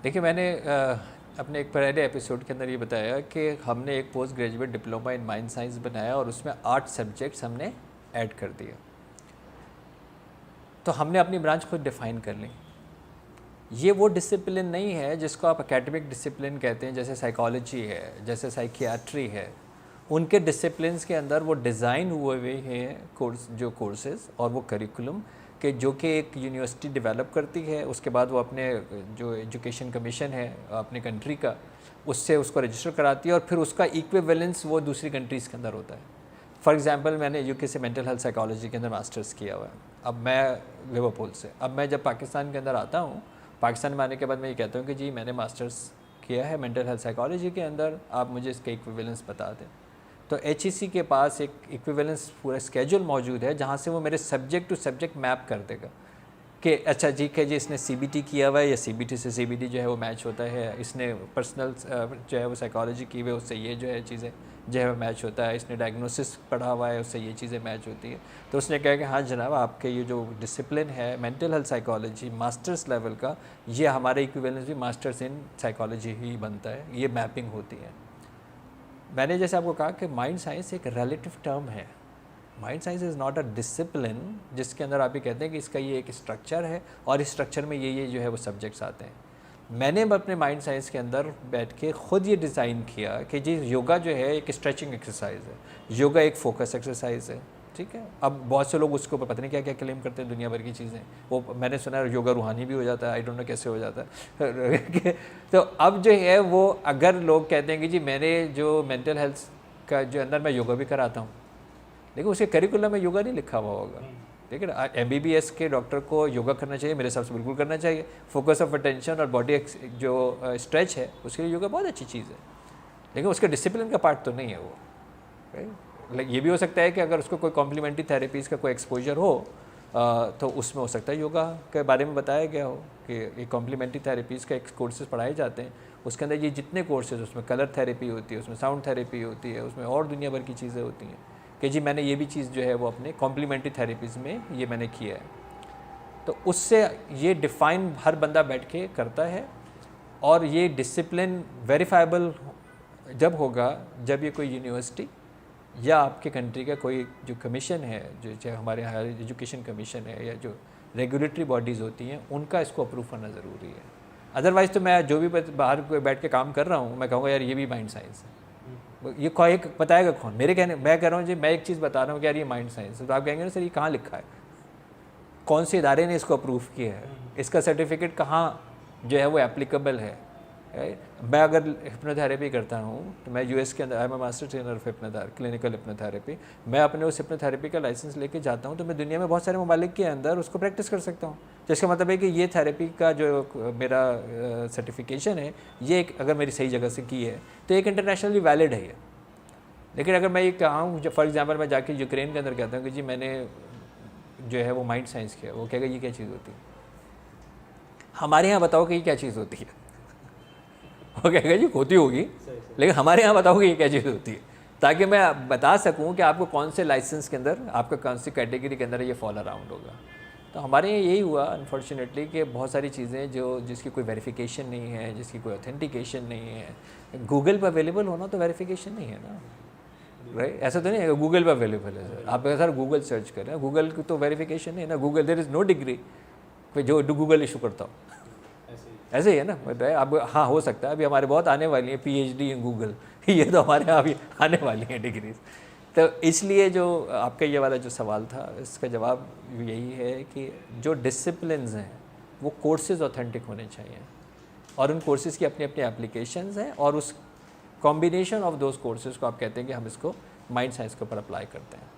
देखिए मैंने अपने एक पहले एपिसोड के अंदर ये बताया कि हमने एक post graduate diploma in mind science बनाया और उसमें 8 सब्जेक्ट्स हमने ऐड कर दिए। तो हमने अपनी ब्रांच खुद डिफ़ाइन कर ली। ये वो डिसिप्लिन नहीं है जिसको आप एकेडमिक डिसिप्लिन कहते हैं, जैसे साइकोलॉजी है, जैसे साइकियाट्री है। उनके डिसिप्लिन्स के अंदर वो डिज़ाइन हुए हुए हैं कोर्सेज़ और वो करिकुलम कि जो कि एक यूनिवर्सिटी डेवलप करती है, उसके बाद वो अपने जो एजुकेशन कमीशन है अपने कंट्री का, उससे उसको रजिस्टर कराती है और फिर उसका इक्विवेलेंस वो दूसरी कंट्रीज़ के अंदर होता है। फॉर एग्जांपल मैंने यूके से मेंटल हेल्थ साइकोलॉजी के अंदर मास्टर्स किया हुआ है, अब मैं लिवरपूल से। अब मैं जब पाकिस्तान के अंदर आता हूँ, पाकिस्तान में आने के बाद मैं ये कहता हूँ कि जी मैंने मास्टर्स किया है मेंटल हेल्थ साइकोलॉजी के अंदर, आप मुझे इसका इक्विवेलेंस बता दें। तो HEC के पास एक इक्विवेलेंस पूरा स्केड्यूल मौजूद है जहाँ से वो मेरे सब्जेक्ट टू सब्जेक्ट मैप कर देगा कि अच्छा जी कि जी इसने CBT किया हुआ है या CBT से CBT जो है वो मैच होता है, इसने पर्सनल जो है वो साइकोलॉजी की हुई है उससे ये जो है चीज़ें जो है वो मैच होता है, इसने डायग्नोसिस पढ़ा हुआ है उससे ये चीज़ें मैच होती है। तो उसने कहा कि हाँ जनाब आपके ये जो डिसिप्लिन है mental health psychology masters level का, ये हमारे इक्विवेलेंस भी मास्टर्स इन साइकोलॉजी ही बनता है, ये मैपिंग होती है। मैंने जैसे आपको कहा कि माइंड साइंस एक रिलेटिव टर्म है। Mind science is not a discipline जिसके अंदर आप ये कहते हैं कि इसका ये एक स्ट्रक्चर है और इस स्ट्रक्चर में ये जो है वो सब्जेक्ट्स आते हैं। मैंने अपने माइंड साइंस के अंदर बैठ के ख़ुद ये डिज़ाइन किया कि जी योगा जो है एक स्ट्रेचिंग एक्सरसाइज है, योगा एक फोकस एक्सरसाइज है, ठीक है। अब बहुत से लोग उसके ऊपर पता नहीं क्या क्या क्लेम करते हैं, दुनिया भर की चीज़ें। वो मैंने सुना है योगा रूहानी भी हो जाता है, आई डोंट नो कैसे हो जाता है तो अब जो है वो अगर लोग कहते हैं कि जी मैंने जो मेंटल हेल्थ का जो अंदर मैं योगा भी कराता हूँ, लेकिन उसके करिकुलम में योगा नहीं लिखा हुआ होगा, ठीक है ना। MBBS के डॉक्टर को योगा करना चाहिए, मेरे हिसाब से बिल्कुल करना चाहिए। फोकस ऑफ अटेंशन और बॉडी जो स्ट्रेच है उसके लिए योगा बहुत अच्छी चीज़ है, लेकिन उसके डिसिप्लिन का पार्ट तो नहीं है वो, राइट। ये भी हो सकता है कि अगर उसको कोई कॉम्प्लीमेंट्री थेरेपीज़ का कोई एक्सपोजर हो तो उसमें हो सकता है योगा के बारे में बताया गया हो कि ये कॉम्प्लीमेंट्री थेरेपीज़ का कोर्सेज पढ़ाए जाते हैं, उसके अंदर ये जितने कोर्सेज, उसमें कलर थेरेपी होती है, उसमें साउंड थेरेपी होती है, उसमें और दुनिया भर की चीज़ें होती हैं कि जी मैंने ये भी चीज़ जो है वो अपने कॉम्प्लीमेंट्री थेरेपीज़ में ये मैंने किया है। तो उससे ये डिफ़ाइन हर बंदा बैठ के करता है और ये डिसिप्लिन वेरीफाइबल जब होगा जब ये कोई यूनिवर्सिटी या आपके कंट्री का कोई जो कमीशन है, जो चाहे हमारे हायर एजुकेशन कमीशन है या जो रेगुलेटरी बॉडीज़ होती हैं, उनका इसको अप्रूव करना ज़रूरी है। अदरवाइज़ तो मैं जो भी बाहर बैठ के काम कर रहा हूँ मैं कहूँगा यार ये भी माइंड साइंस है। ये कोई बताएगा कौन? मेरे कहने मैं कह रहा हूँ जी मैं एक चीज़ बता रहा हूँ कि यार ये माइंड साइंस है, तो आप कहेंगे ना सर ये कहाँ लिखा है, कौन से इदारे ने इसको अप्रूव किया है, इसका सर्टिफिकेट कहाँ जो है वो एप्लीकेबल है। मैं अगर हिप्नोथेरेपी करता हूँ तो मैं US के अंदर I am master trainer of hypnotherapy, clinical hypnotherapy, मैं अपने उस हिप्नोथेरेपी का लाइसेंस लेके जाता हूँ तो मैं दुनिया में बहुत सारे ममालिक के अंदर उसको प्रैक्टिस कर सकता हूँ। जिसका मतलब है कि ये थेरेपी का जो मेरा सर्टिफिकेशन है ये एक अगर मेरी सही जगह से की है तो एक इंटरनेशनली वैलिड है ये। लेकिन अगर मैं ये कहूँ फॉर एग्जांपल मैं जाके यूक्रेन के अंदर कहता हूँ कि जी मैंने जो है वो माइंड साइंस किया, वो कहेगा ये क्या चीज़ होती है, हमारे यहाँ बताओ कि ये क्या चीज़ होती है वो कहेगा जी होती होगी लेकिन हमारे यहाँ बताओ कि ये क्या चीज़ होती है, ताकि मैं बता सकूँ कि आपको कौन से लाइसेंस के अंदर, आपका कौन सी कैटेगरी के अंदर ये फॉल अराउंड होगा। तो हमारे यहाँ यही हुआ अनफॉर्चुनेटली कि बहुत सारी चीज़ें जो जिसकी कोई वेरिफिकेशन नहीं है, जिसकी कोई ऑथेंटिकेशन नहीं है, गूगल पर अवेलेबल होना तो वेरिफिकेशन नहीं है ना, राइट। ऐसा तो नहीं है गूगल पर अवेलेबल है सर, आप सर गूगल सर्च करें, गूगल की तो वेरिफिकेशन नहीं है ना, Google there is no degree जो गूगल इशू करता हो, ऐसे ही है ना। बताए अब हाँ हो सकता है अभी हमारे बहुत आने वाली हैं PhD इन गूगल ये तो हमारे यहाँ अभी आने वाली हैं डिग्रीज। तो इसलिए जो आपका ये वाला जो सवाल था इसका जवाब यही है कि जो डिसिप्लिन्स हैं वो कोर्सेज ऑथेंटिक होने चाहिए और उन कोर्सेज़ की अपनी अपनी एप्लीकेशंस हैं और उस कॉम्बिनेशन ऑफ दोज कोर्सेज़ को आप कहते हैं कि हम इसको माइंड साइंस के ऊपर अप्लाई करते हैं।